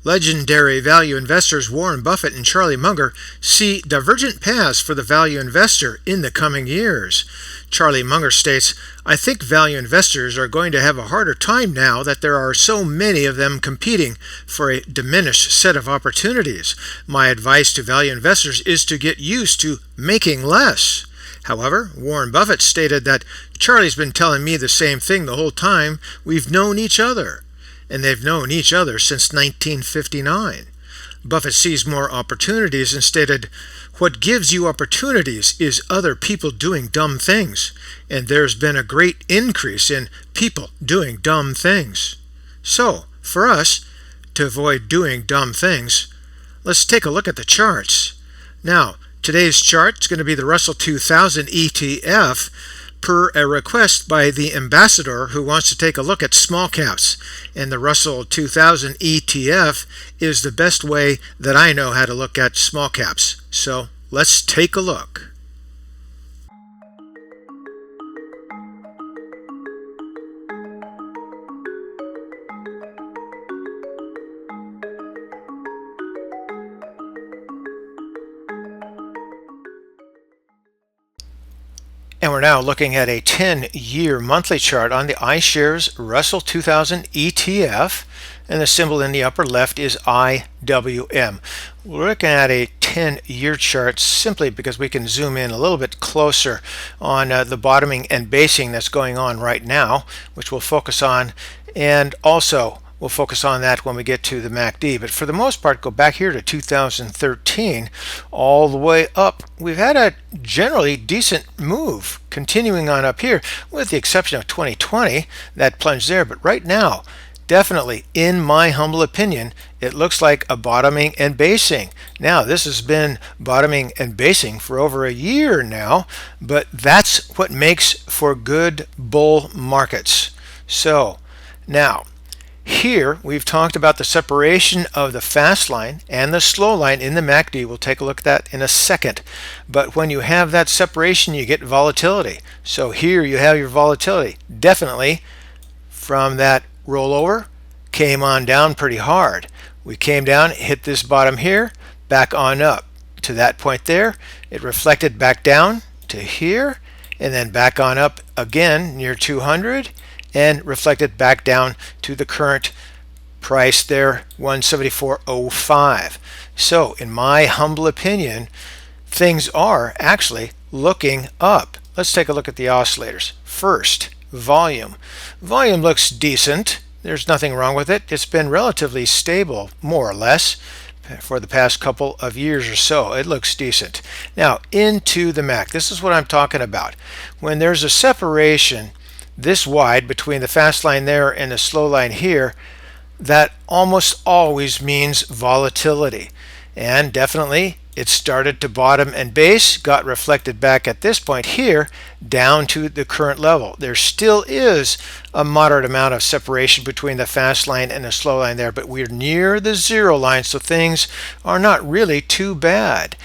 Legendary value investors Warren Buffett and Charlie Munger see divergent paths for the value investor in the coming years. Charlie Munger states, "I think value investors are going to have a harder time now that there are so many of them competing for a diminished set of opportunities. My advice to value investors is to get used to making less." However, Warren Buffett stated that Charlie's been telling me the same thing the whole time we've known each other. And they've known each other since 1959. Buffett sees more opportunities and stated, "What gives you opportunities is other people doing dumb things, and there's been a great increase in people doing dumb things. So, for us to avoid doing dumb things, let's take a look at the charts." Now, today's chart is going to be the Russell 2000 ETF per a request by the ambassador who wants to take a look at small caps. And the Russell 2000 ETF is the best way that I know how to look at small caps. So let's take a look. And we're now looking at a 10-year monthly chart on the iShares Russell 2000 ETF, and the symbol in the upper left is IWM. We're looking at a 10-year chart simply because we can zoom in a little bit closer on the bottoming and basing that's going on right now, which we'll focus on, and also we'll focus on that when we get to the MACD. But for the most part, go back here to 2013 all the way up. We've had a generally decent move continuing on up here, with the exception of 2020, that plunge there. But right now, definitely, in my humble opinion, it looks like a bottoming and basing. Now, this has been bottoming and basing for over a year now, but that's what makes for good bull markets. So, now, here we've talked about the separation of the fast line and the slow line in the MACD. We'll take a look at that in a second. But when you have that separation, you get volatility. So here you have your volatility. Definitely from that rollover, came on down pretty hard. We came down, hit this bottom here, back on up to that point there. It reflected back down to here, and then back on up again near 200, and reflected back down to the current price there, 174.05. So in my humble opinion, things are actually looking up. Let's take a look at the oscillators. First, volume. Volume looks decent. There's nothing wrong with it. It's been relatively stable, more or less, for the past couple of years or so. It looks decent. Now, into the MAC. This is what I'm talking about. When there's a separation this wide between the fast line there and the slow line here, that almost always means volatility. And definitely it started to bottom and base, got reflected back at this point here down to the current level. There still is a moderate amount of separation between the fast line and the slow line there, but we're near the zero line, so things are not really too bad.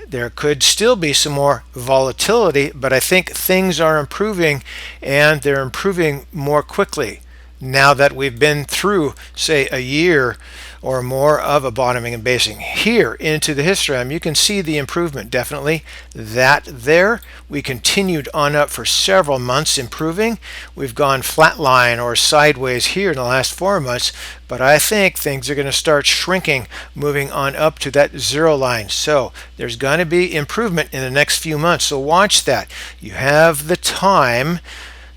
There could still be some more volatility, but I think things are improving, and they're improving more quickly now that we've been through, say, a year or more of a bottoming and basing. Here into the histogram, you can see the improvement. Definitely that there. We continued on up for several months improving. We've gone flatline or sideways here in the last 4 months, but I think things are going to start shrinking, moving on up to that zero line. So there's going to be improvement in the next few months. So watch that. You have the time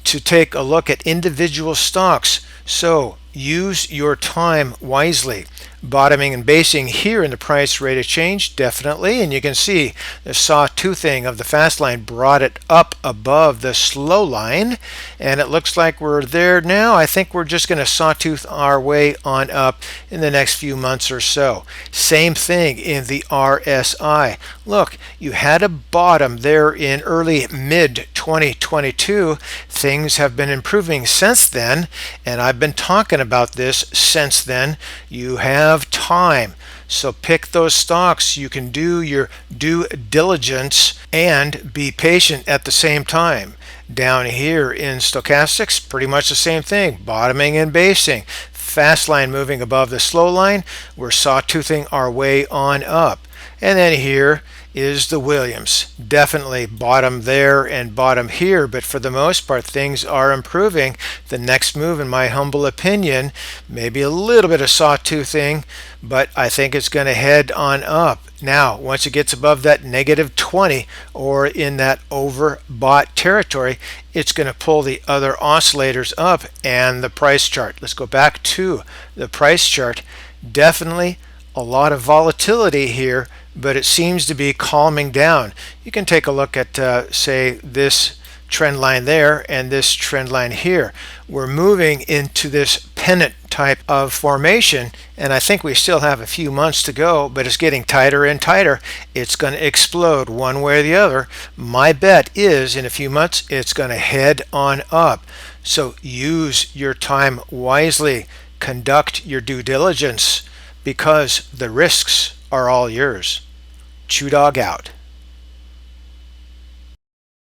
to take a look at individual stocks. So use your time wisely. Bottoming and basing here in the price rate of change, definitely, and you can see the sawtoothing of the fast line brought it up above the slow line, and it looks like we're there now. I think we're just going to sawtooth our way on up in the next few months or so. Same thing in the RSI. Look, you had a bottom there in early mid 2022. Things have been improving since then, and I've been talking about this since then. You have time, so pick those stocks. You can do your due diligence and be patient at the same time. Down here in stochastics, pretty much the same thing, bottoming and basing. fast line moving above the slow line. We're sawtoothing our way on up. And then here is the Williams. Definitely bottom there and bottom here, but for the most part things are improving. The next move, in my humble opinion, maybe a little bit of sawtoothing, but I think it's going to head on up. Now, once it gets above that -20 or in that overbought territory, it's going to pull the other oscillators up and the price chart. Let's go back to the price chart. Definitely a lot of volatility here, but it seems to be calming down. You can take a look at, say, this trend line there and this trend line here. We're moving into this pennant type of formation, and I think we still have a few months to go, but it's getting tighter and tighter. It's going to explode one way or the other. My bet is in a few months it's going to head on up. So use your time wisely. Conduct your due diligence, because the risks are all yours. ChewDog out.